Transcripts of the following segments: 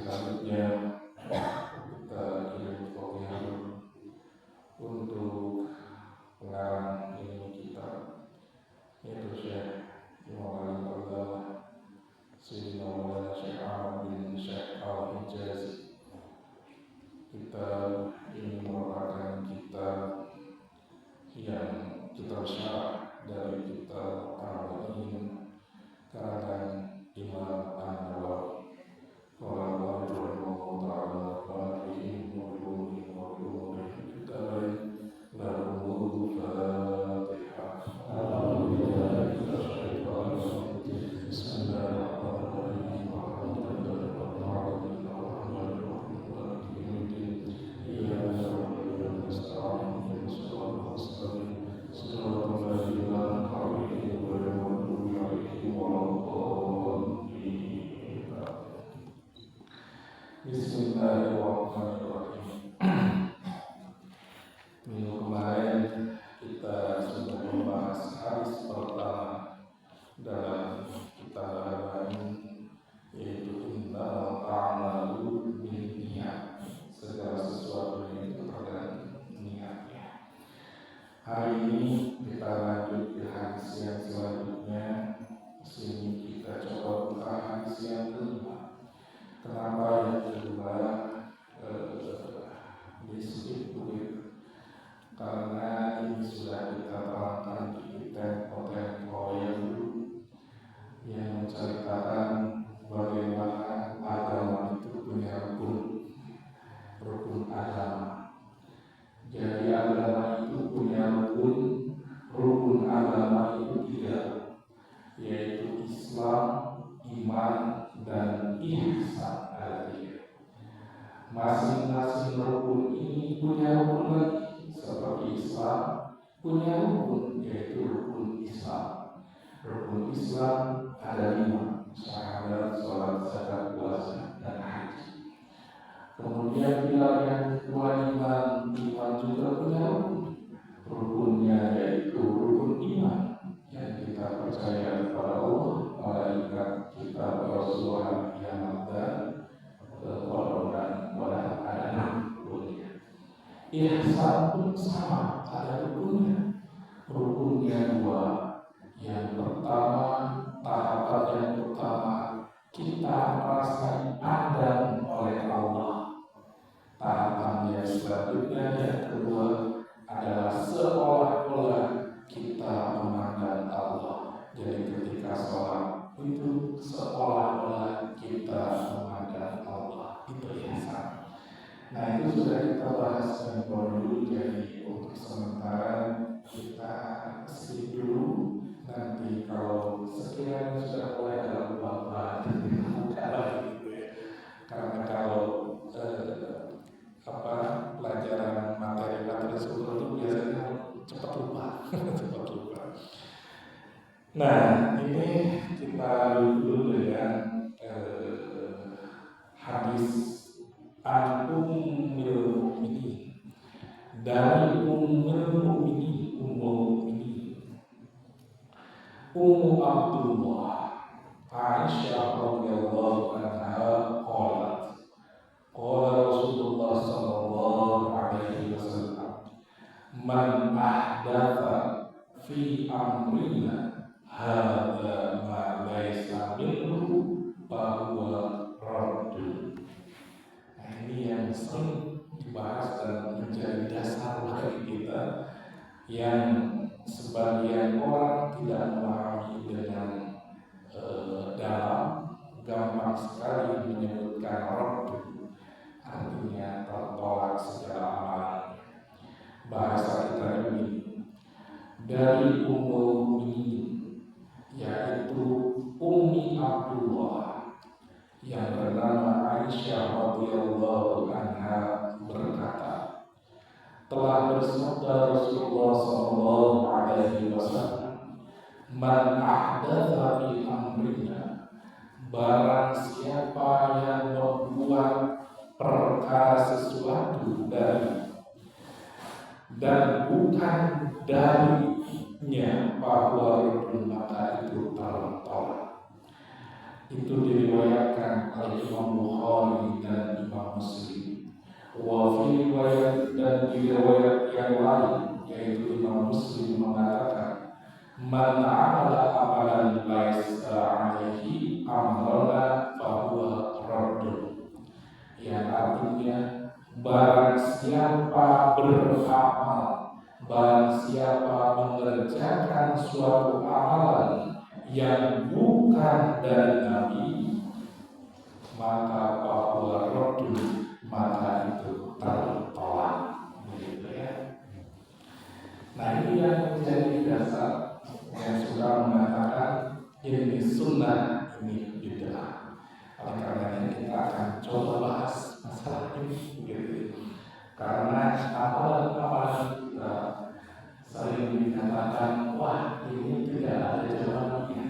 selanjutnya kita kirim kopian untuk pengarang ini kita, yaitu Syekh Imam Al-Qadha Sayyidina Maulana Syekh Ahmad bin Syekh Al-Hijazi. Kitab ini merupakan kitab yang kitab syarah dari kitab Arba'in karangan Imam An-Nawawi. Qala Allahu ta'ala wa fihi nurun wa nurun kitabin lahu Fatihah. Bismillahirrahmanirrahim. Minggu kemarin kita sudah membahas hadis pertama dalam kitab Al-Arba'in, yaitu innamal a'malu binniyat. Segala sesuatu itu tergantung niatnya. Hari ini kita lanjut ke hadis yang selanjutnya. Sini kita coba buka hadis yang kelima. Kenapa yang kedua disebut begitu? Karena ini sudah kita terangkan di tempo-tempo yang dulu, yang menceritakan bagaimana agama itu punya rukun agama. Jadi agama itu punya rukun agama itu 3, yaitu Islam, iman, dan ihsan. Masing-masing rukun ini punya rukun lagi, seperti Islam punya rukun, yaitu rukun Islam. Rukun Islam ada 5: syahadat, sholat, zakat, puasa, dan haji. Kemudian pilar yang kedua iman juga punya rukun. Rukunnya yaitu rukun iman, yang kita percaya kepada Allah, malaikat, kitab, Rasulullah, kiamat, dan qadar dan ada 6 rukunnya. Ihsan pun sama, ada rukunnya. Rukunnya 2. Yang pertama, tahapan yang pertama, kita merasa dipandang oleh Allah. Tahapan yang selanjutnya yang kedua adalah seolah-olah kita memandang Allah. Jadi ketika sholat itu seolah-olah kita memandang Allah. Itu ihsan. Nah, itu sudah kita bahas dulu. Jadi untuk sementara kita skip dulu. Nanti kalau sekiranya sudah mulai ada ubah-ubah, buka lagi gitu ya. Karena kalau pelajaran materi-materi sekolah itu biasanya cepat lupa. Nah, ini kita dulu dengan hadis Ummul Mukminin, dari Ummul Mukminin, Ummu Abdullah Aisyah radhiyallahu anha qalat, qala Rasulullah sallallahu alaihi wasallam, man ahdatha fi amrina hadza ma laysa minhu fa huwa raddun. Ini yang sering dibahas dan menjadi dasar bagi kita, yang sebagian orang tidak memahami dengan dalam, gampang sekali menyebutkan raddun, artinya tertolak segala amalan. Bahasa kita ini dari Ummul Mukminin, yaitu Ummi Abdullah, yang bernama Aisyah radhiyallahu anha berkata, telah bersabda Rasulullah sallallahu alaihi wasallam, man ahdatsa fi amrina, barang siapa yang membuat perkara sesuatu dari dan bukan darinya, bahwa maka itu tertolak. Itu diriwayatkan oleh Imam Bukhari barang siapa beramal, barang siapa mengerjakan suatu amalan yang bukan dari Nabi, maka bahwa rodu, maka itu tertolak. Begitu ya. Nah, ini yang menjadi dasar yang sudah mengatakan ini sunnah, ini bid'ah. Oleh karenanya kita akan coba bahas masalah ini, begitu. Karena amalan-amalan kita sering dikatakan, wah ini tidak ada jawabannya.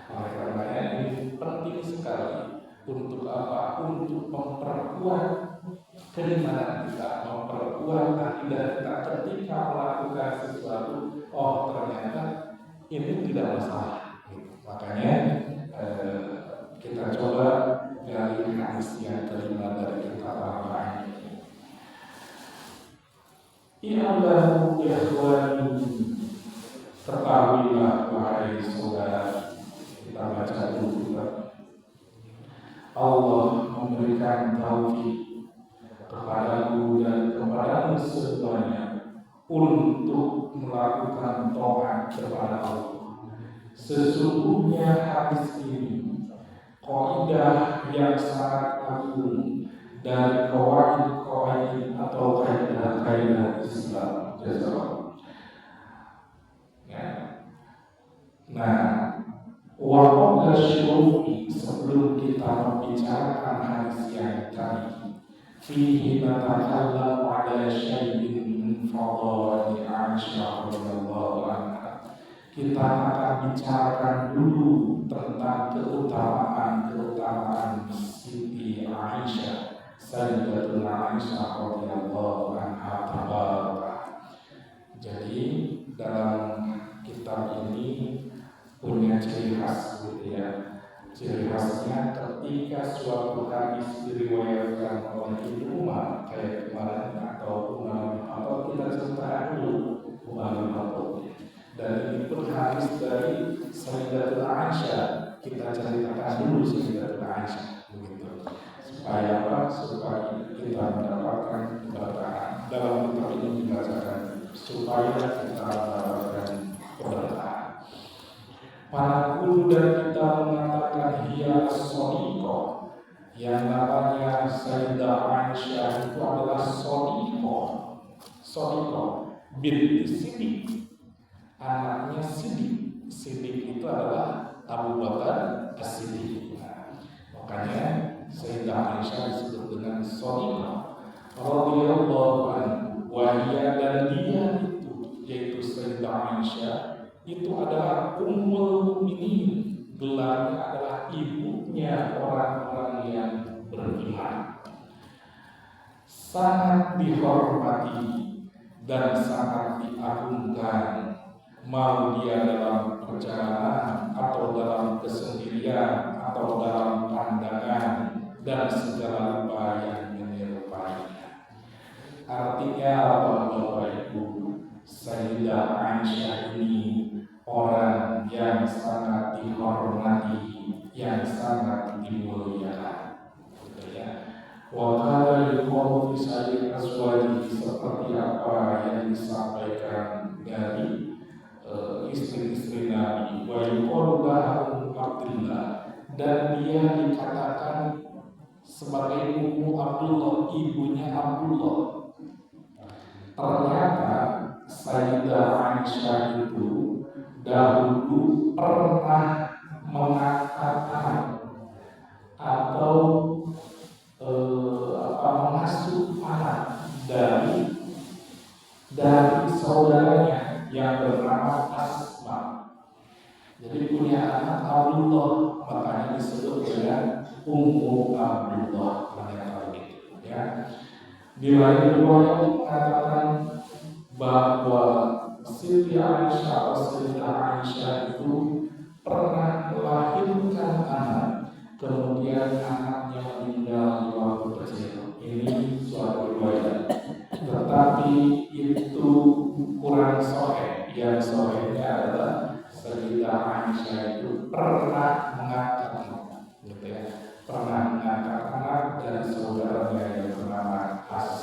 Oleh karenanya ini penting sekali untuk apa? Untuk memperkuat keimanan kita, memperkuat akidah kita ketika melakukan sesuatu. Oh ternyata ini tidak masalah. Makanya kita coba gali hadis yang kelima dari kitab Al-Quran. I'lamu ikhwani, ketahuilah wahai saudara. Kita baca dulu juga. Allah memberikan taufik kepadaku dan kepadamu semuanya untuk melakukan taat kepada Allah. Sesungguhnya hadis ini kaidah yang sangat agung dari kawaid atau kaidah Islam. Ya. Nah, waqala syuru'i, sebelum kita membicarakan hadis yang tadi, fihi natakallam ala syai'in min fadaili Aisyah radhiyallahu anha. Kita akan bicarakan dulu tentang keutamaan Siti Aisyah, Sayyidatul Aisyah radhiyallahu anha tabaraka. Jadi dalam kitab ini punya ciri khas, gitu ya. Ciri khasnya ketika suatu hadis diriwayatkan oleh Ibnu Umar, kayak kemarin atau Umar bin Khattab, kita ceritakan dulu Umar bin Khattab. Dan ini pun hadis dari Sayyidatul Aisyah, kita ceritakan dulu Sayyidatul Aisyah, begitu. Supaya apa? Supaya kita mendapatkan keberkahan. Dalam kitab ini dibacakan supaya kita mendapatkan keberkahan. Para guru dan kita mengatakan hiya as-sadiqah, yang namanya Sayyidah Aisyah itu adalah sadiqah binti Siddiq, anaknya Siddiq. Siddiq itu adalah Abu Bakar As-Siddiq. Makanya Sayyidah Aisyah disebut dengan sadiqah radhiyallahu anha, wahia, dan dia itu yaitu Sayyidah Aisyah itu adalah Ummul Mukminin, gelarnya adalah ibunya orang-orang yang beriman. Sangat dihormati dan sangat diagungkan, mau dia dalam perjalanan atau dalam kesendirian atau dalam pandangan dan segala rupa yang menyerupainya. Artinya apa, Bapak Ibu? Sayyidah Aisyah ini orang yang sangat dihormati, yang sangat dimuliakan. Wakala yuqalu fi sayyid aswadi, seperti apa yang disampaikan dari istri-istri Nabi. Wa yuqalu lahu Abdullah, dan dia dikatakan sebagai Ummu Abdullah, ibunya Abdullah. Ternyata Sayyidah Aisyah itu dahulu pernah mengangkat anak atau mengasuh anak dari saudaranya yang bernama Asma. Jadi punya anak Abdullah, makanya disebut dengan Ummu Abdullah. Ya. Di lain riwayat mengatakan bahwa Siti Aisyah atau Sayyidah Aisyah itu pernah melahirkan anak, kemudian anaknya meninggal di waktu kecil. Ini suatu riwayat, tetapi itu kurang sahih. Yang sahihnya adalah Sayyidah Aisyah itu pernah mengangkat anak, gitu ya, pernah mengangkat anak dari saudaranya yang bernama Asma.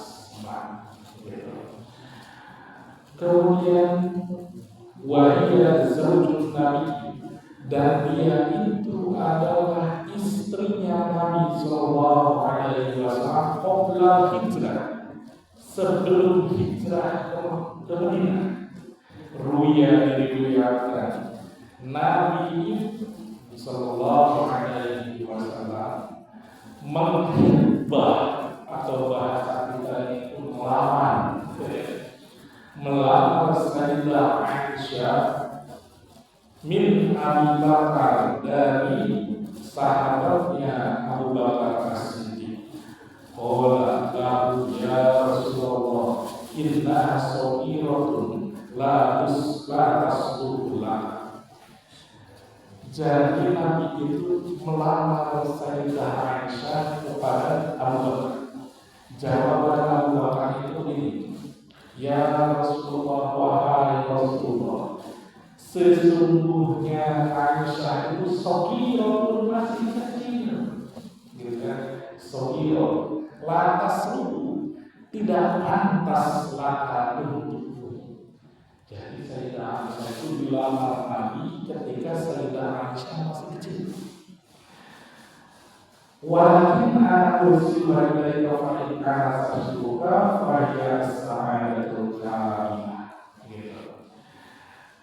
Kemudian wahia zaujun Nabi, dan dia itu adalah istrinya Nabi Sallallahu Alaihi Wasallam qabla hijrah, sebelum hijrah ke Madinah. Ruya diriwayatkan Nabi Sallallahu Alaihi Wasallam menghibah, atau bahasa kita itu melamar Sayyidah Aisyah min Abi Bakar, dari sahabatnya Abu Bakar As-Siddiq. Qala lahu ya Rasulullah inna sawiratun la tasbuhullah. Jadi Nabi itu melamar Sayyidah Aisyah kepada Abu Bakar. Jawaban Abu Bakar itu ini, ya Rasulullah, wahai Rasulullah, sesungguhnya Aisyah itu sogiro, masih kecil, gitu kan? Sogiro, lantas lu tidak pantas laka untukmu. Jadi Sayyidah Aisyah itu dilamar Nabi ketika Sayyidah Aisyah masih kecil. Walakin aku sudah dari kafir karena sasuka faya sa'adatul karimah.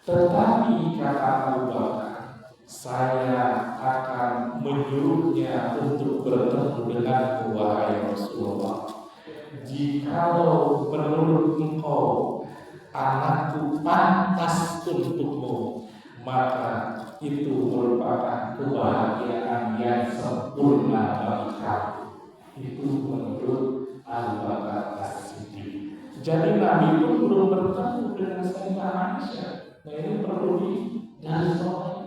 Tetapi kata Abu Bakar, saya akan menyuruhnya untuk bertemu dengan wahai Rasulullah. Jikalau menurut engkau anakku pantas untukmu, maka itu merupakan kebahagiaan yang sempurna bagi kamu. Itu menurut Abu Bakar As-Siddiq. Jadi Nabi pun belum bertemu dengan Sayyidah Aisyah. Nah, ini perlu digarisbawahi.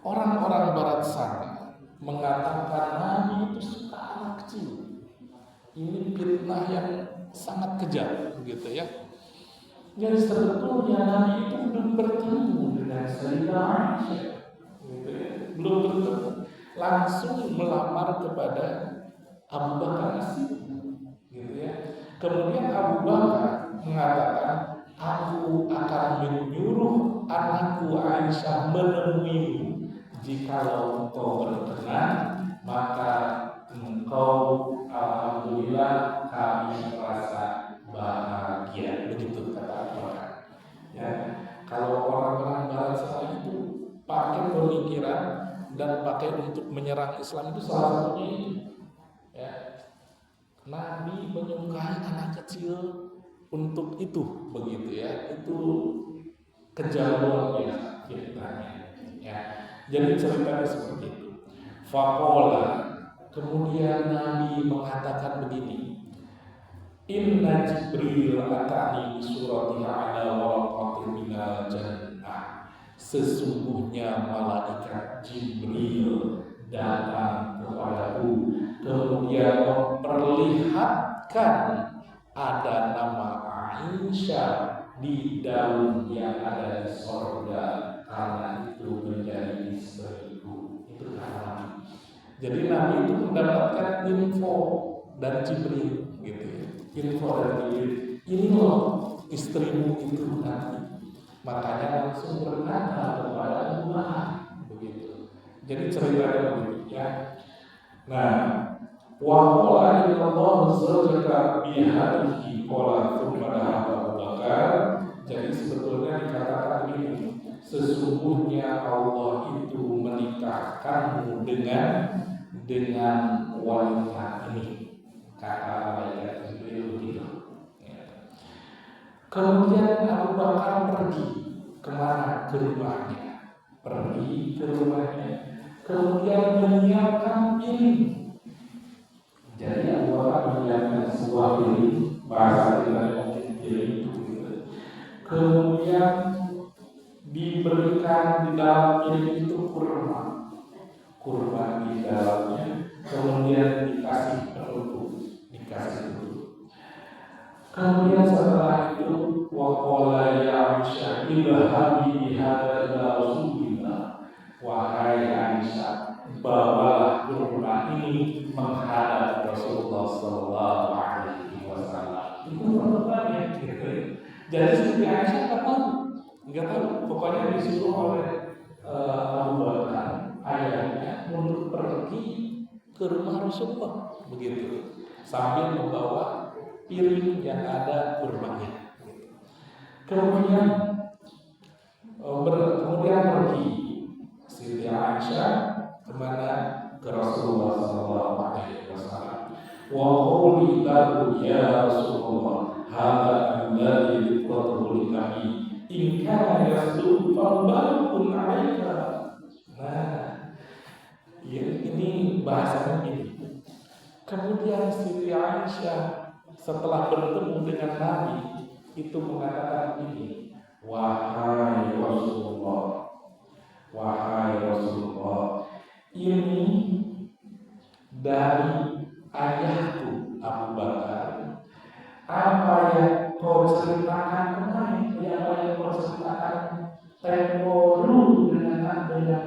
Orang-orang Barat sana mengatakan Nabi itu suka anak kecil. Ini fitnah yang sangat kejam, begitu ya. Jadi sebetulnya Nabi itu belum bertemu dengan Sayyidah Aisyah, gitu ya. Belum bertemu, langsung melamar kepada Abu Bakar As-Siddiq, gitu ya. Kemudian Abu Bakar mengatakan, aku akan menyuruh anakku Aisyah menemuimu. Jikalau engkau berkenan, maka engkau alhamdulillah kami merasa bahagia. Begitu kata Abu Bakar. Ya, kalau orang-orang Barat sana itu pakai pemikiran dan pakai untuk menyerang Islam itu salah satunya ini. Ya, Nabi menyukai anak kecil untuk itu, begitu ya. Itu kejauhannya, fitnahnya. Ya, jadi ceritanya seperti itu. Faqala, kemudian Nabi mengatakan begini, Inna Jibril atani surati ala waraqatin minal jannah. Sesungguhnya malaikat Jibril datang kepadaku, kemudian memperlihatkan ada nama Aisyah di daun yang ada di sorga, karena itu menjadi istriku. Itu karena jadi Nabi itu mendapatkan info dari Jibril, gitu ya. Info dari Jibril, ini loh istrimu itu nanti. Makanya langsung berkata kepada Abu Bakar, begitu. Jadi ceritanya begitu ya. Nah, wa qala inna Allah zawjaka bihadihi qala thumma Abu Bakar. Jadi sebetulnya dikatakan begini, sesungguhnya Allah itu menikahkanmu dengan wanita ini, kata malaikat Jibril begitu. Ya. Kemudian Abu Bakar pergi kemana? Ke rumahnya. Pergi ke rumahnya. Kemudian menyiapkan piring. Jadi Abu Bakar menyiapkan sebuah piring, bahasa kita mungkin piring itu. Kemudian diberikan di dalam piring itu kurma di dalamnya, kemudian dikasih peluru. Kemudian setelah itu waqala ya Aisyah idhabi bihadza ila Rasulillah. Wahai Aisyah, bawalah kurma ini menghadap Rasulullah sallallahu alaihi wasallam. Itu pertemuannya, gitu. Jadi Siti Aisyah nggak tahu, pokoknya disuruh oleh Abu Bakar ayahnya untuk pergi ke rumah Rasulullah begitu, sambil membawa piring yang ada kurmanya. Kemudian kemudian pergi Siti Aisyah kemana? Ke Rasulullah Sallallahu Alaihi Wasallam. Wa quli lahu ya Rasulullah, hadza alladhi qadru kami in kana yasdu falbalun alaika. Nah, ini bahasanya ini. Kemudian Siti Aisyah setelah bertemu dengan Nabi itu mengatakan ini, wahai Rasulullah, ini dari ayahku Abu Bakar. Apa yang kau ceritakan kemarin, apa yang kau ceritakan tempo dulu dengan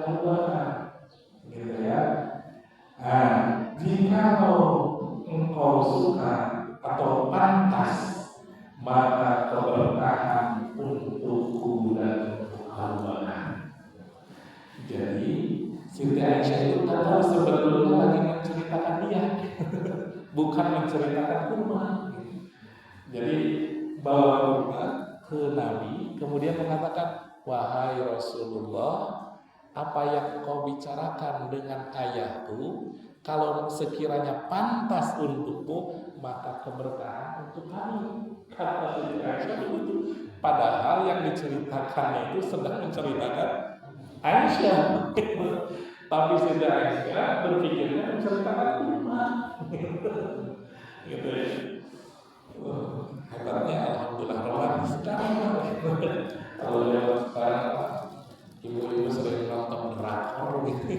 Abu Bakar, gitu ya. Nah, jika engkau suka atau pantas, maka keberkahan untukku dan untuk Abu Bakar. Jadi Siti Aisyah itu tahu sebetulnya lagi menceritakan dia, bukan menceritakan kurma. Jadi bawa kurma ke Nabi, kemudian mengatakan, wahai Rasulullah, apa yang kau bicarakan dengan ayahku, kalau sekiranya pantas untukmu, maka keberkahan untuk kami. Kata Siti Aisyah begitu. Padahal yang diceritakannya itu sedang menceritakan Aisyah. Tapi Siti Aisyah berpikirnya menceritakan kurma. Gitu ya. Hebatnya alhamdulillah romantis sekali. Kalau lewat sekarang ibu-ibu sering nonton drakor gitu.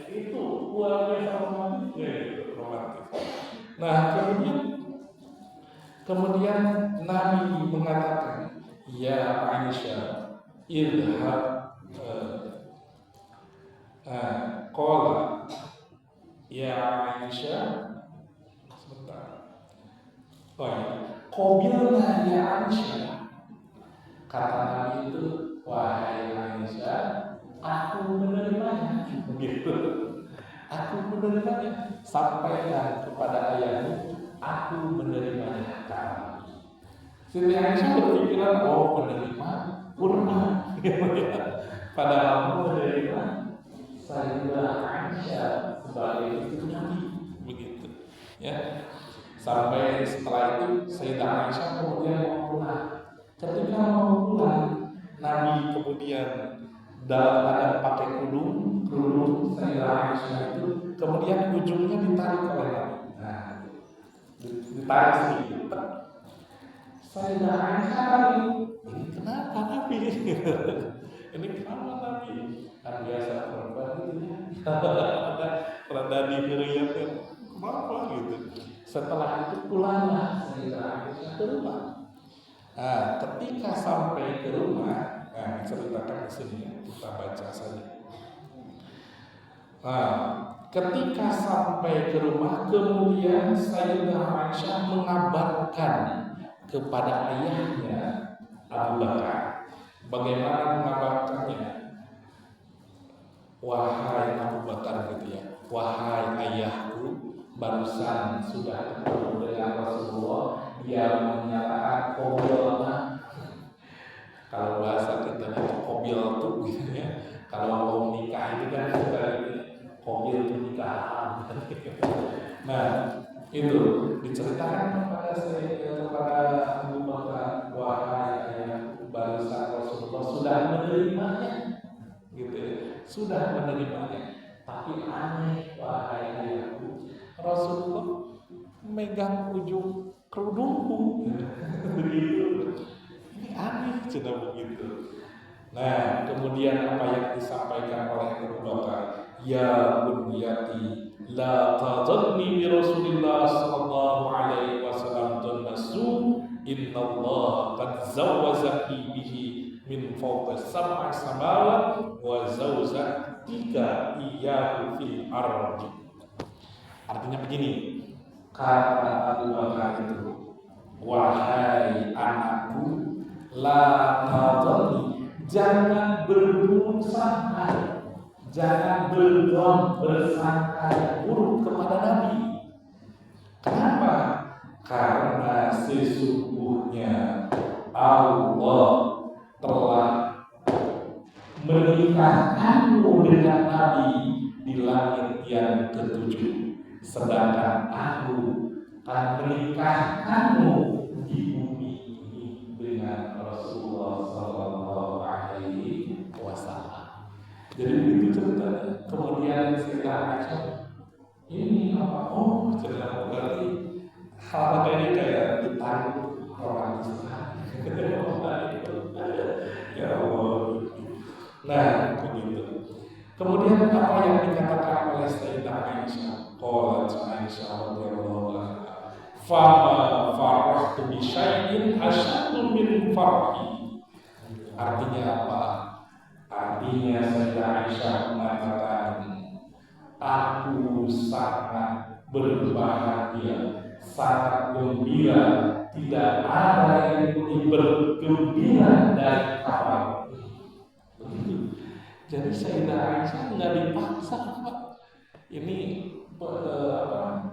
Itu luar biasa romantis. Nah, kemudian Nabi mengatakan, ya Aisyah, idhab qala ya Aisyah, sebentar. Oh ya, qabilna ya Aisyah. Kata Nabi itu, wahai Aisyah, aku menerimanya. Begitu. Aku menerimanya. Sampaikan kepada ayahmu, aku menerimanya. Siti Aisyah berpikiran, oh menerima kurma. Padahal menerima Sayyidah Aisyah sebagai istri Nabi. Begitu. Ya. Sampai setelah itu Sayyidah Aisyah kemudian mau pulang. Ketika mau pulang, Nabi kemudian dalam keadaan pakai kerudung Sayyidah Aisyah itu, kemudian ujungnya ditarik oleh Nabi. Nah, ditarik sedikit. Sayyidah Aisyah ini kenapa Nabi? Ini kenapa Nabi? Kan biasa perempuan gitu ya. Rada diheriatkan. Kenapa gitu? Setelah itu pulanglah Sayyidah Aisyah ke rumah. Nah, ketika sampai ke rumah, nah ceritakan di sini kita baca saja. Nah, ketika sampai ke rumah, kemudian Sayyidah Aisyah mengabarkan kepada ayahnya Abu Bakar. Bagaimana mengabarkannya? Wahai Abu Bakar gitu ya. Wahai ayahku, barusan sudah ketemu dengan Rasulullah, dia menyatakan qobilna. Kalau bahasa kita itu qobil tuh gitu ya. Kalau mau nikah itu kan suka qobil itu nikahan. Nah, itu diceritakan kepada Abu Bakar, wahai ayahku, barusan Rasulullah sudah menerimanya. Gitu ya. Sudah menerimanya. Tapi aneh, wahai ayahku, Rasulullah megang ujung kerudungku. Begitu. Ini aneh, cina begitu. Nah, kemudian apa yang disampaikan oleh Abu Bakar? Ya bunyati, la tadhanni bi Rasulillah sallallahu alaihi wasallam tannasu, inna Allah qad zawwazaki bihi min fawqi sab'i samawat wa zawjatika iyyahu fil ardi. Artinya begini, kata Abu Bakar itu, wahai anakku, la tadalli, jangan berburuk sangka, jangan bersangka buruk kepada Nabi. Kenapa? Karena sesungguhnya Allah telah menikahkanmu dengan Nabi di langit yang ketujuh, sedangkan aku akan menikahkanmu di bumi ini dengan Rasulullah Sallallahu Alaihi Wasallam. Jadi begitu ceritanya. Kemudian Sayyidah Aisyah, ini apa? Oh, cerita berarti hal ini kayak ditaruh romantis. Ya Allah. Nah, begitu. Kemudian apa yang dikatakan oleh Sayyidah Aisyah? Qalat Aisyah radhiyallahu anha, "Fama farahtu bi syai'in asyaddu min farhi." Artinya apa? Artinya Sayyidah Aisyah mengatakan, aku sangat berbahagia, sangat gembira, tidak ada yang lebih bergembira dari kamu. Jadi Sayyidah Aisyah nggak dipaksa, Pak. Ini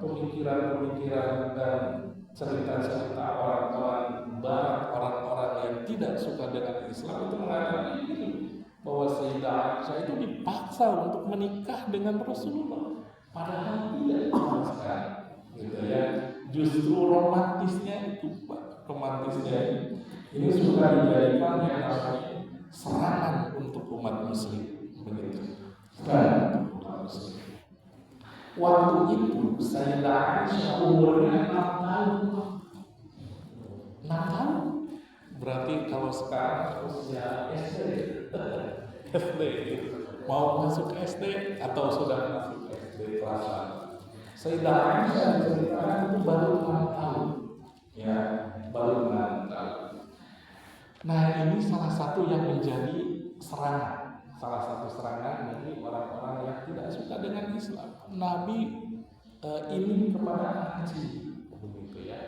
pemikiran-pemikiran dan cerita-cerita orang-orang Barat, orang-orang yang tidak suka dengan Islam itu mengatakan ini, bahwa Sayyidah Aisyah itu dipaksa untuk menikah dengan Rasulullah, padahal tidak dipaksa, gitu ya. Justru romantisnya itu, Pak, romantisnya ini suka dijadikan yang namanya serangan untuk umat Muslim, begitu. Serangan untuk umat Muslim. Waktu itu Sayyidah Aisyah umurnya 6 tahun. 6 tahun. Berarti kalau sekarang usia SD, mau masuk SD atau sudah masuk SD kelas 1. Sayyidah Aisyah diceritakan itu baru 6 tahun, ya, baru 6 tahun. Nah, ini salah satu yang menjadi serangan, salah satu serangan bagi orang-orang yang tidak suka dengan Islam. Nabi ini kepada haji, begitu ya.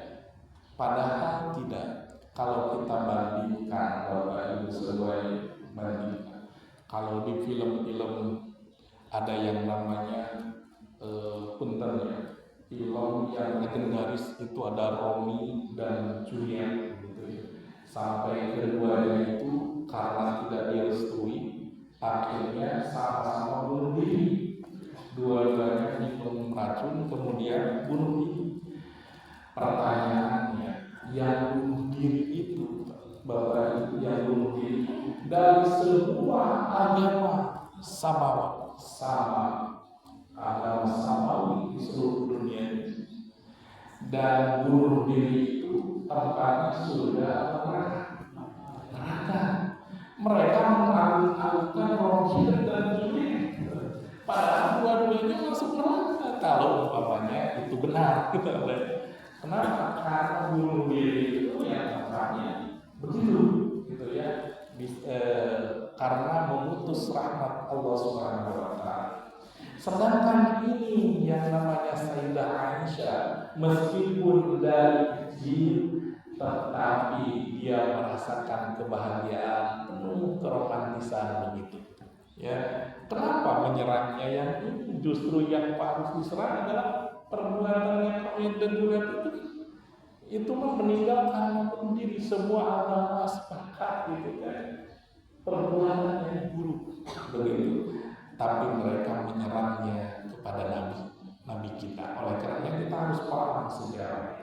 Padahal tidak. Kalau kita bandingkan, Bapak Ibu sesuai bandingkan, kalau di film-film ada yang namanya punten ya, film yang legendaris itu ada Romeo dan Juliet, gitu ya. Sampai keduanya itu karena tidak direstui, akhirnya sama-sama bunuh diri. Dua-duanya minum racun kemudian bunuh diri. Pertanyaannya, yang bunuh diri itu, Bapak Ibu, yang bunuh diri dari sebuah agama samawi, agama samawi di seluruh dunia ini, dan bunuh diri itu tempatnya surga neraka. Mereka mengagung-agungkan Romeo dan Juliet, padahal dua-duanya masuk neraka kalau umpamanya itu benar, gitu. Kenapa? Karena bunuh diri itu yang tempatnya begitu, gitu ya. Karena memutus rahmat Allah Subhanahu wa Ta'ala. Sedangkan ini yang namanya Sayyidah Aisyah, meskipun dari kecil, tetapi dia merasakan kebahagiaan, penuh keromantisan begitu. Ya, kenapa menyerangnya yang ini? Justru yang harus diserang adalah perbuatannya Romeo dan Juliet itu meninggal karena bunuh diri. Semua agama sepakat, gitu kan, perbuatan yang buruk begitu. Tapi mereka menyerangnya kepada Nabi kita. Oleh karena kita harus paham sejarah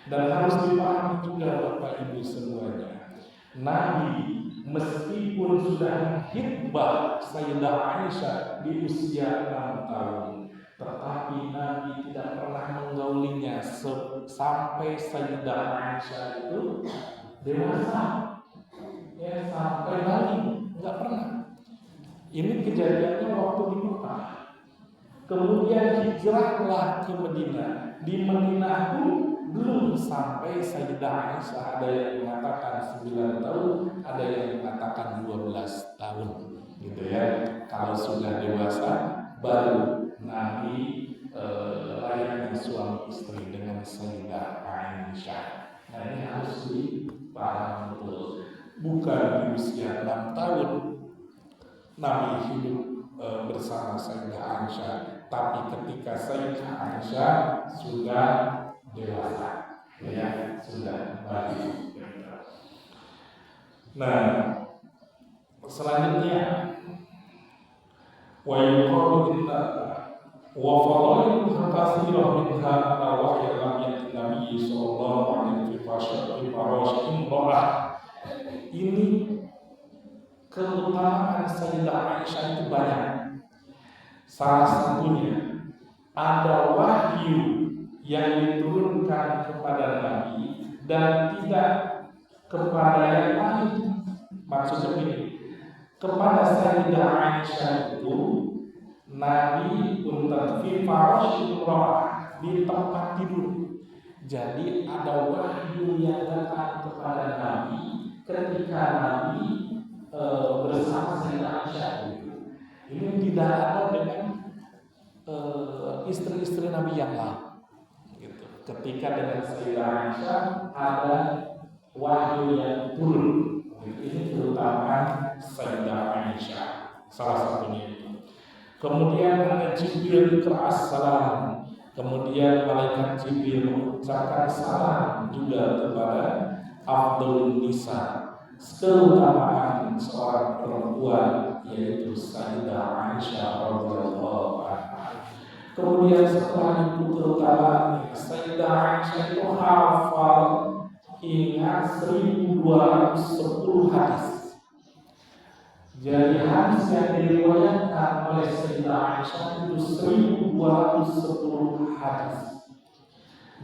dan harus dipahami juga, Bapak Ibu semuanya. Nabi meskipun sudah hitbah Sayyidah Aisyah di usia 6 tahun, tetapi Nabi tidak pernah menggaulinya sampai Sayyidah Aisyah itu dewasa, ya, sampai balik, nggak pernah. Ini kejadiannya waktu di Mekah. Kemudian hijrahlah ke Madinah. Di Madinah pun belum sampai Sayyidah Aisyah, ada yang mengatakan 9 tahun, ada yang mengatakan 12 tahun, gitu ya. Kalau sudah dewasa baru Nabi layani suami istri dengan Sayyidah Aisyah. Nah ini harus dipahami betul. Bukan di usia 6 tahun Nabi hidup bersama Sayyidah Aisyah, tapi ketika Sayyidah Aisyah sudah dewasa, ya sudah balik. Nah, selanjutnya wa yuqalu inna wa fadailu katsirah minha wahya lam yati Nabi sallallahu alaihi wasallam imra'ah. Ini keutamaan Sayyidah Aisyah itu banyak. Salah satunya ada wahyu yang diturunkan kepada Nabi dan tidak kepada yang lain. Maksudnya ini, kepada Sayyidah Aisyah itu Nabi untuk fi farashin imra'ah, di tempat tidur. Jadi ada wahyu yang datang kepada Nabi ketika Nabi bersama Sayyidah Aisyah itu. Ini tidak ada dengan istri-istri Nabi yang lain. Gitu. Ketika dengan Sayyidah Aisyah ada wahyu yang turun. Ini terutama Sayyidah Aisyah, salah satunya itu. Kemudian ada Jibril keras salam. Kemudian malaikat Jibril mengucapkan salam juga kepada Abdul Nisa, keutamaan seorang perempuan yaitu Sayyidah Aisyah radhiyallahu anha. Kemudian setelah itu keutamaan Sayyidah Aisyah itu hafal ingat 1210 hadis. Jadi hadis yang diriwayatkan oleh Sayyidah Aisyah itu 1210 hadis.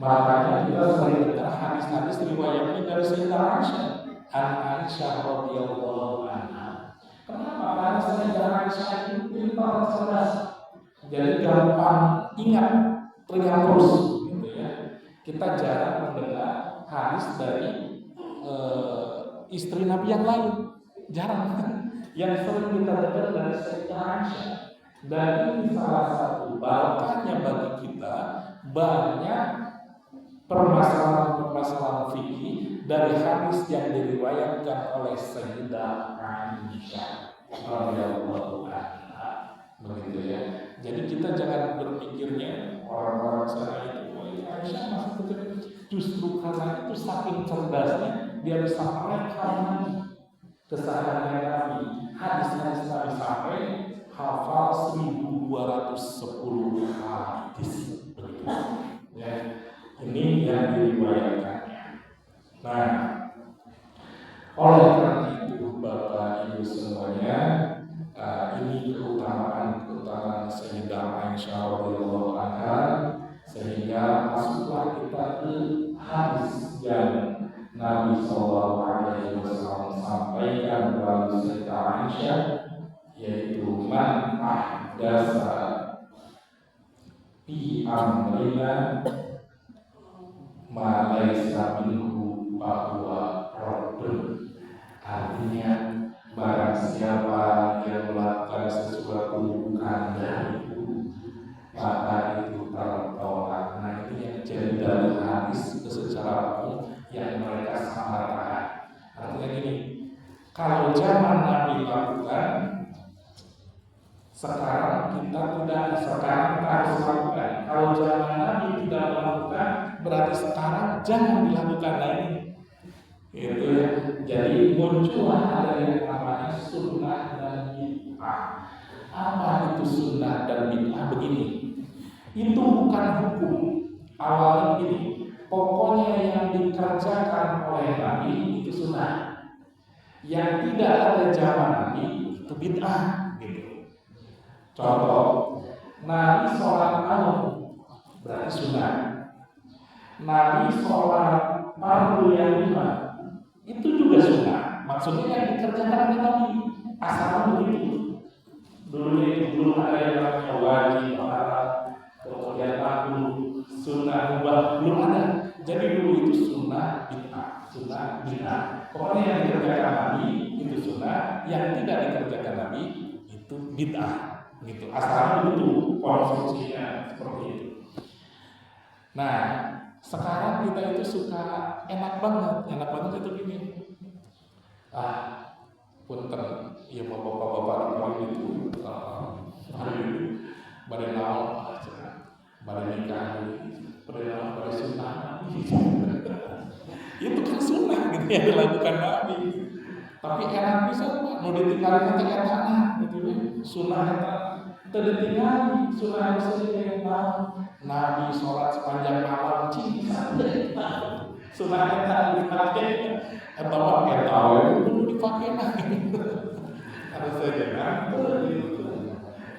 Makanya kita sering dengar hadis-hadis riwayatnya dari Sayyidah Aisyah. Aisyah radhiyallahu anha. Kenapa? Karena Sayyidah Aisyah itu pintar, cerdas. Jadi gampang ingat, teringat terus, gitu ya. Kita jarang mendengar hadis dari istri Nabi yang lain, jarang. Yang sering kita dengar dari Sayyidah Aisyah. Dan ini salah satu barokahnya bagi kita, banyak permasalahan-permasalahan fikih dari hadis yang diriwayatkan oleh Sayyidah Aisyah radhiyallahu anha. Begitu ya. Jadi kita jangan berpikirnya orang-orang sana itu Aisyah masih kecil. Justru karena itu saking cerdasnya dia bisa merekam kesalahan Nabi, hadis-hadis Nabi sampai hafal 1210 hadis. Begitu. Ya. Ini yang diriwayatkannya. Nah, oleh karena itu Bapak Ibu semuanya, ini keutamaan Sayyidah Aisyah radhiyallahu anha, sehingga masuklah kita ke hadis yang Nabi sallallahu alaihi wasallam sampaikan melalui Sayyidah Aisyah, yaitu man ahdasa fi amrina ma laisa minhu bahwa raddun. Artinya barang siapa yang melakukan sesuatu bukan dariku, maka itu tertolak. Nah itu yang jadi dalam hadis secara umum yang mereka samarkan. Artinya gini, kalau zaman Nabi lakukan, sekarang kita harus lakukan. Kalau zaman Nabi tidak melakukan, berarti sekarang jangan dilakukan lagi. Itu ya. Jadi muncul ada yang namanya sunnah dan bid'ah. Apa itu sunnah dan bid'ah? Begini, itu bukan hukum. Awalnya begini, pokoknya yang dikerjakan oleh Nabi itu sunnah. Yang tidak ada zaman Nabi itu bid'ah. Gitu. Contoh, Nabi sholat malam berarti sunnah. Nabi sholat fardu yang 5 itu juga sunnah. Maksudnya yang dikerjakan oleh Nabi. Asal begitu. Dulu itu belum ada yang namanya wajib, kemudian makruh, sunnah, mubah, belum ada. Jadi dulu itu sunnah bid'ah, Pokoknya yang dikerjakan Nabi itu sunnah, yang tidak dikerjakan Nabi itu bid'ah. Gitu. Asal itu konsumsinya seperti itu. Nah, Sekarang kita itu suka enak banget itu gini. Punten, ya bapak-bapak kemarin itu hari ini badai naon badai nikah badai sunnah itu kan sunnah gitu yang dilakukan Nabi. Tapi enak bisa Pak, mau ditinggalin nanti enak gitu ya. Sunnah enak terditinggali, sunnah bisa ditinggalin. Nabi sholat sepanjang malam cinta sunnah enak dipakai atau pakai tahu itu dipakai harus saja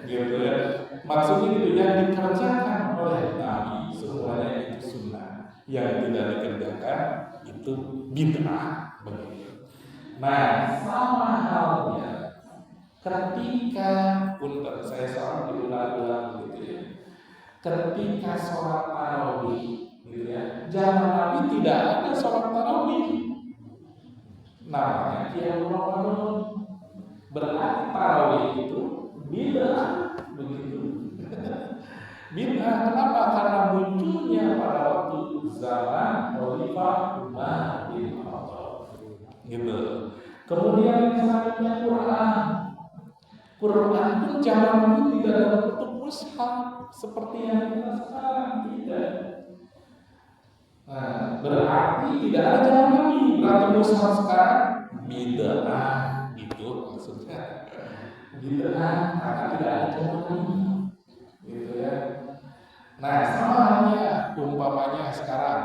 gitu ya. Maksudnya itu yang dikerjakan oleh Nabi semuanya itu sunnah, yang tidak dikerjakan itu bid'ah begitu. Nah, sama halnya ketika saya sholat diulang-ulang gitu ya. Ketika sholat tarawih gitu ya, zaman Nabi tidak ada sholat tarawih, namanya qiyamul Ramadan. Berarti tarawih itu bid'ah begitu. Bid'ah kenapa? Karena munculnya pada waktu zaman Khalifah Umar bin Khattab gitu. Kemudian yang selanjutnya Quran pun zaman Nabi tidak ada bentuk mushaf seperti yang kita sekarang, tidak. Nah, berarti tidak ada zaman Nabi, berarti mushaf sekarang bid'ah gitu maksudnya. Bid'ah karena tidak ada zaman Nabi gitu ya. Nah, sama halnya umpamanya sekarang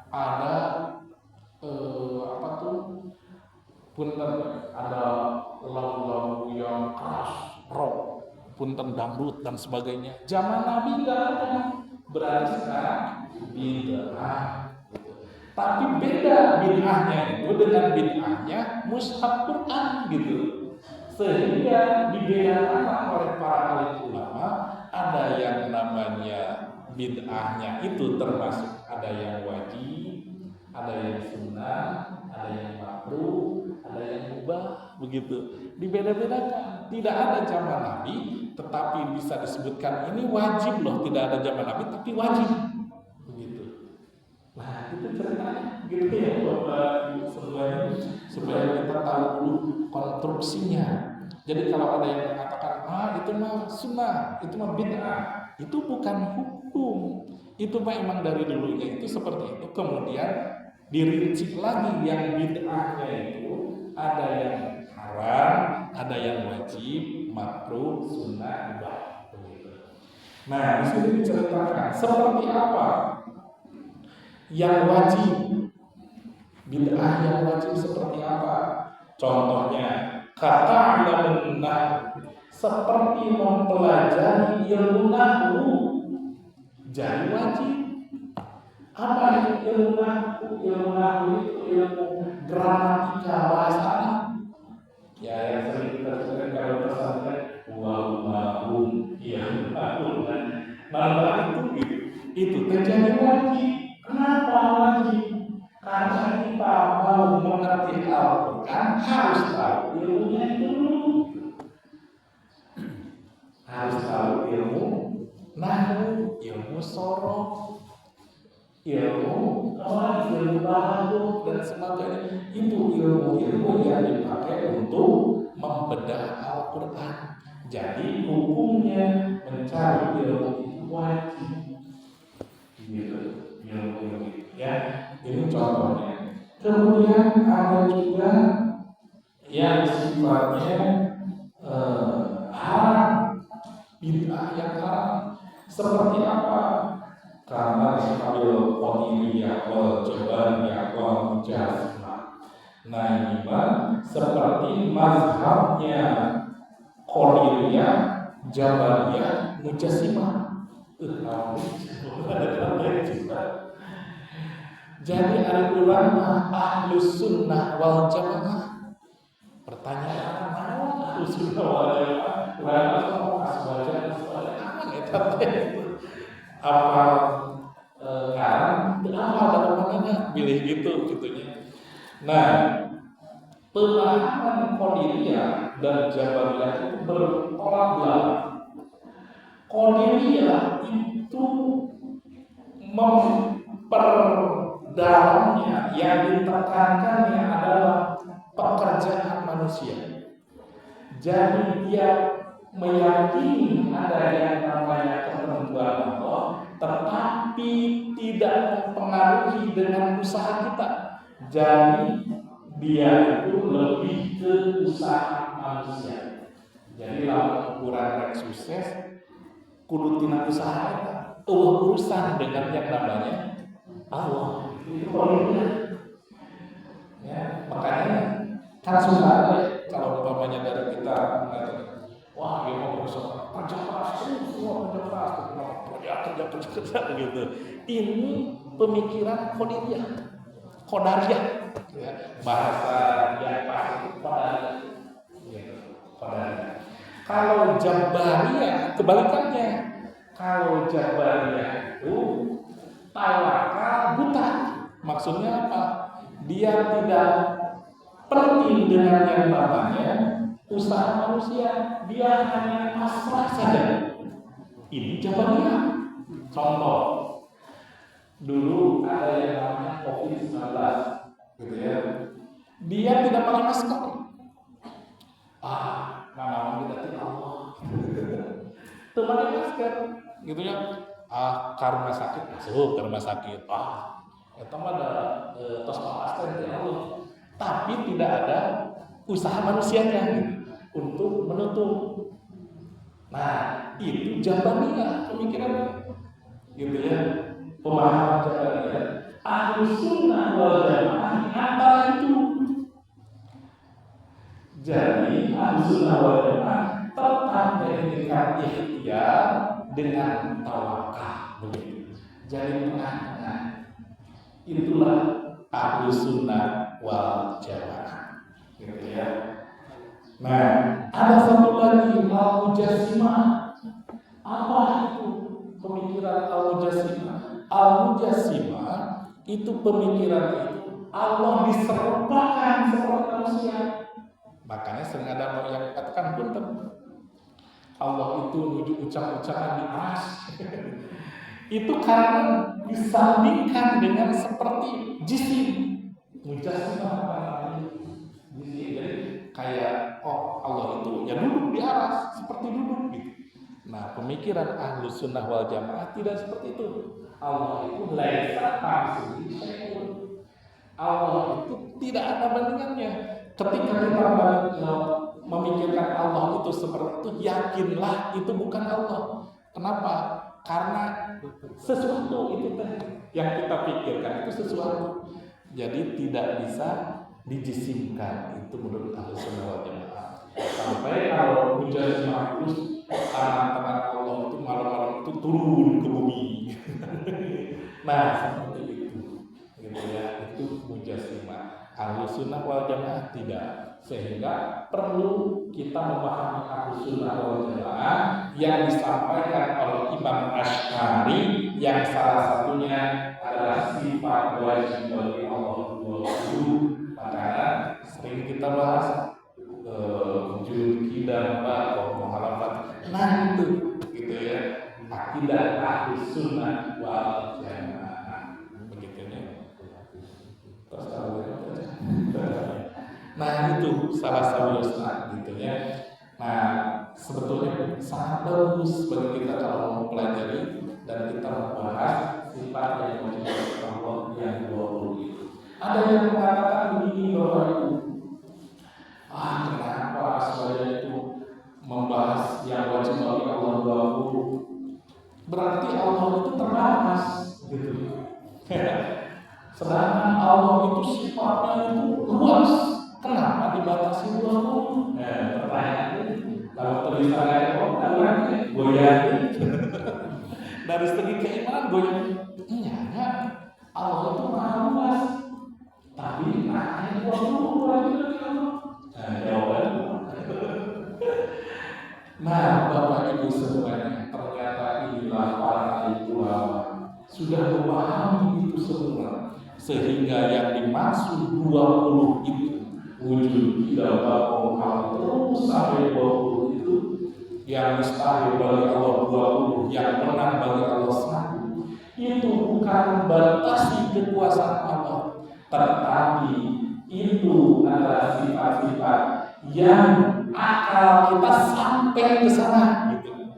ada ada lagu-lagu yang keras, rock, punten dangdut dan sebagainya. Zaman Nabi nggak ada, berarti sekarang bid'ah. Gitu. Tapi beda bid'ahnya itu dengan bid'ahnya mushaf Quran gitu. Sehingga dibedakan oleh para alim ulama, ada yang namanya bid'ahnya itu termasuk ada yang wajib, ada yang sunnah, ada yang makruh, ada yang mubah, begitu. Dibeda-bedakan. Tidak ada zaman Nabi, tetapi bisa disebutkan ini wajib loh. Tidak ada zaman Nabi, tapi wajib, begitu. Nah, itu ceritanya, gitu ya, Bapak Ibu semuanya, supaya kita tahu dulu konstruksinya. Jadi kalau ada yang mengatakan, itu mah sunnah, itu mah bid'ah, itu bukan hukum. Itu mah emang dari dulunya itu seperti itu. Kemudian dirinci lagi yang bid'ahnya itu ada yang haram, ada yang wajib, makruh, sunnah, mubah. Nah, di sini diceritakan seperti apa yang wajib, bid'ah yang wajib seperti apa. Contohnya, kata ilmu nahwu, seperti mempelajari ilmu nahwu, jadi wajib. Apa itu ilmu nahwu? Ilmu nahwu itu ilmu gramatika bahasa Arab. Ya, yang sering kita sebutkan kalau pesantren wa'umahum ilmu nahwu. Nah, itu terjadi wajib. Kenapa wajib? Karena kita mau mengerti Al-Quran harus tahu ilmunya dulu. Harus tahu ilmu nahwu, ilmu sorof, ilmu balaghah dan sebagainya. Itu ilmu-ilmu yang dipakai untuk membedah Al-Quran. Jadi hukumnya mencari ilmu itu wajib. Gitu, ilmu ya. Ini contohnya. Kemudian ada juga yang sifatnya haram, bid'ah yang haram. Seperti apa? Karena diambil qadiriyah wal jabariyah wal mujassimah. Nah, ini mah seperti mazhabnya qadiriyah, jabariyah, mujassimah. Jadi ada ulama ahlus sunnah wal jamaah. Pertanyaan mana ahlus sunnah wal jamaah? Ulama semua asbaja apa kenapa ada mana pilih gitu gitunya. Nah, pemahaman qadiriyah dan jabariyah itu bertolak belakang. Qadiriyah itu perdalamnya yang ditekankannya adalah pekerjaan manusia. Jadi dia meyakini ada yang namanya ketentuan Allah, tetapi tidak mempengaruhi dengan usaha kita. Jadi dia itu lebih ke usaha manusia. Jadi dalam ukuran rek sukses kudu tina usaha urusan dengan yang namanya Allah. Itu poinnya. Ya, makanya kan susah ya kalau umpamanya dari kita mengatakan, wah dia mau berusaha kerja keras, semua kerja keras gitu. Ini pemikiran Qadariyah, ya. Bahasa yang pasti Qadariyah. Gitu. Qadariyah. Kalau Jabariyah kebalikannya. Kalau Jabariyah itu tawakal buta. Maksudnya apa? Dia tidak penting dengan yang namanya usaha manusia, dia hanya pasrah saja. Ini Jabariyah. Contoh, dulu ada yang namanya COVID-19, gitu ya. Dia tidak pakai masker. Nama kita tidak Allah. Tidak pakai masker, gitu ya. Karena sakit masuk ke rumah sakit. Itu mah ada tos masker ya Allah. Tapi tidak ada usaha manusianya untuk menutup. Nah, itu Jabariyah pemikirannya, gitu ya. Pemahaman Jabariyah. Ahlus Sunnah wal Jamaah antara itu. Jadi Ahlus Sunnah wal Jamaah tetap menjadikan ikhtiar dengan tawakal, begitu. Jadi tengah-tengah. Itulah Ahlus Sunnah wal Jamaah, gitu ya. Nah, ada satu lagi Al-Mujassimah. Apa itu pemikiran Al-Mujassimah? Al-Mujassimah itu pemikiran itu Allah diserupakan seperti manusia. Makanya sering ada yang katakan punten, Allah itu nuju ucap-ucapan di aras. Itu karena disandingkan dengan seperti jisim. Mujassimah jadi kayak Allah itu ya duduk di aras seperti duduk gitu. Nah, pemikiran Ahlus Sunnah wal Jamaah tidak seperti itu. Allah itu laisa kamitslihi syai'un. Allah itu tidak ada bandingannya. Ketika kita memikirkan Allah itu seperti itu, yakinlah itu bukan Allah. Kenapa? Karena sesuatu itu yang kita pikirkan itu sesuatu. Jadi tidak bisa dijisimkan. Itu menurut Ahlus Sunnah wal Jamaah. Sampai kalau Mujassimah itu tangan-tangan Allah itu malam-malam itu turun ke bumi. Nah, seperti itu. Gitu ya. Itu Mujassimah. Ahlus Sunnah wal Jamaah tidak. Sehingga perlu kita memahami Ahlus Sunnah wal Jamaah yang disampaikan oleh Imam Asy'ari, yang salah satunya adalah sifat wajib bagi Allah 20. Makanya sering kita bahas wujud dan muhalafat. Nah itu, gitu ya, akidah Ahlus Sunnah wal Jamaah. Begitu ya. Nah itu salah satu Ustaz, gitu ya. Nah sebetulnya sangat bagus bagi kita kalau mau pelajari dan kita membahas sifat yang wajib Allah yang 20 itu. Ada yang mengatakan begini Bapak Ibu, kenapa saya itu membahas yang wajib bagi Allah 20? Berarti Allah itu terbatas, gitu. Sedangkan Allah itu sifatnya itu luas. Kenapa dibatasi 20? Pertanyaannya, kalau tulisannya goyang. Dari segi keimanan goyang. Iya, Allah itu maha luas. Tapi ayat 20 berarti Allah. Jawaban. Nah, Bapak Ibu semuanya, ternyata inilah para ulama sudah memahami itu semua, sehingga yang dimaksud 20 itu wujud tidak bakal terus sampai 20 itu yang mustahil bagi Allah 20, yang menang bagi Allah 1. Itu bukan bukan membatasi kekuasaan Allah, tetapi itu adalah sifat-sifat yang akal kita sampai ke sana gitu.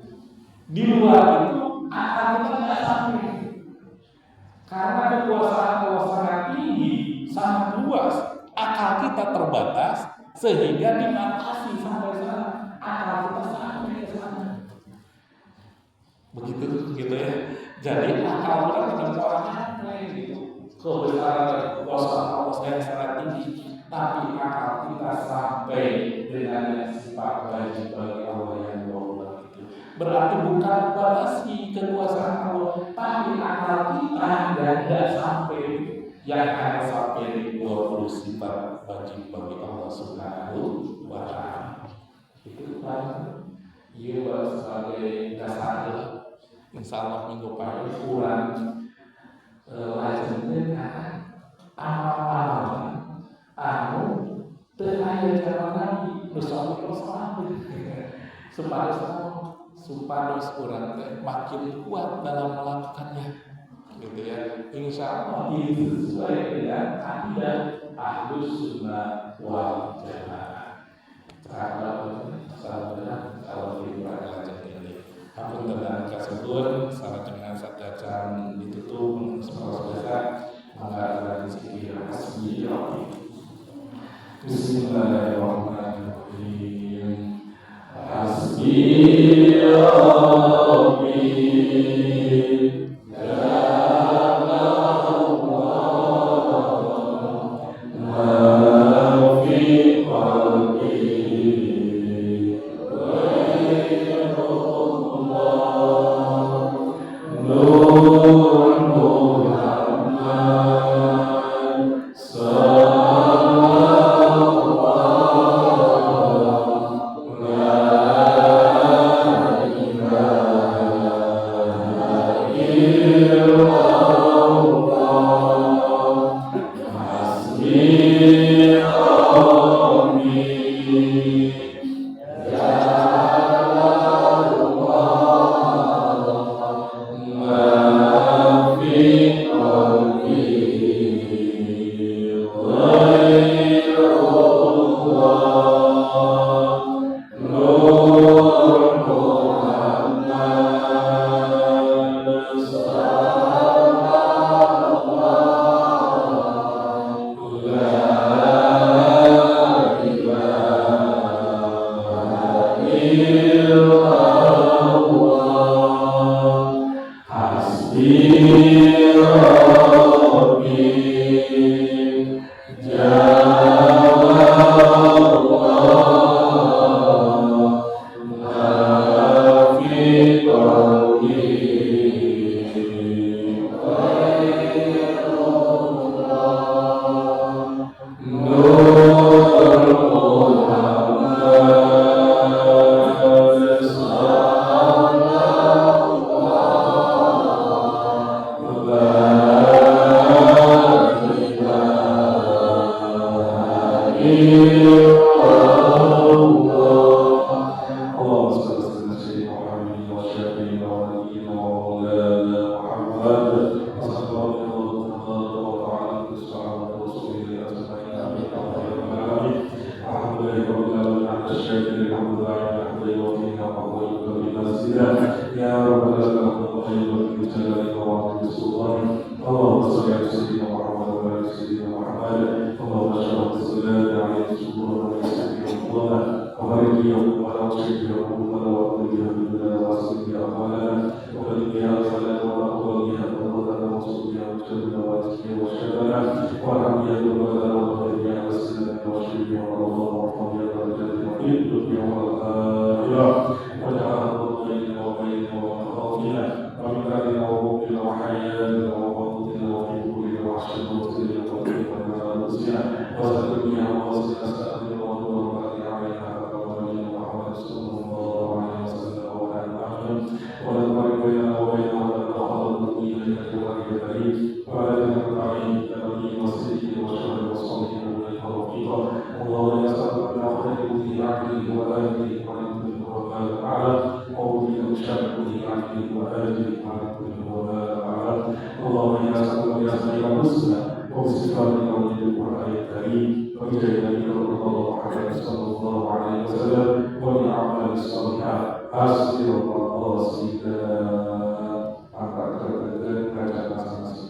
Di luar itu akal kita tidak sampai. Karena kekuasaan Allah sangat tinggi, sangat luas, akal kita terbatas sehingga dibatasi sampai sana. Akal kita sampai ke sana. Begitu gitu ya. Jadi akal kita tidak orang sampai gitu. Kebesaran dan kekuasaan Allah yang sangat tinggi, tapi akal kita sampai dengan yang sifat wajib bagi Allah yang Allah itu. Berarti bukan batasi kekuasaan Allah, tapi akal kita tidak sampai yang hanya sampai di 20 sifat wajib bagi Allah Subhanahu wa Ta'ala. Itu kan ia sebagai dasar. Insya Allah minggu pagi kurang lanjutnya amal-amal anu terkait zaman Nabi supados orang makin kuat dalam melakukannya gitu ya. Insya Allah ini sesuai dengan akidah Ahlus Sunnah wal Jamaah. Kalau Ampun tentang kasebut salah dengan sadacan ditutup seperti biasa mengadakan zikir hasbi rabbi. Bismillahirrahmanirrahim. Hasbi rabbi اللهم إنا نسألك بأسمائك الحسنى وبصفاتك وبالقرآن الكريم وبجاه نبيك محمد صلى الله عليه وسلم وبالأعمال الصالحة أستغفر الله angkat derajat masing-masing.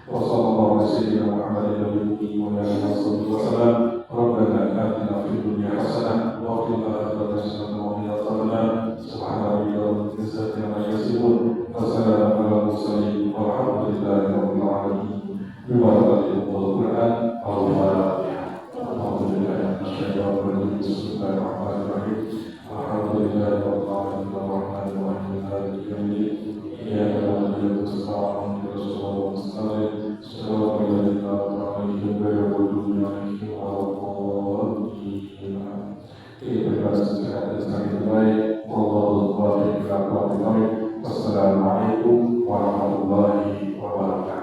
Wassalamualaikum warahmatullahi wabarakatuh. Rabbana atina fid dunya hasanah wa fil akhirati hasanah wa qina adzabannar. Subhana rabbika rabbil izzati amma yasifun. Wassalamun alal mursalin walhamdulillahi rabbil alamin. Bibarakatihi Al-Qur'an al-Fatihah. Alhamdulillahi minasyaitonir rajim. Bismillahirrahmanirrahim. Alhamdulillahi rabbil alamin arrahmanir rahim maliki yaumiddin. Iyyaka na'budu wa iyyaka nasta'in. صراط الذين أنعمت عليهم غير المغضوب عليهم ولا الضالين. Wassalamualaikum warahmatullahi wabarakatuh.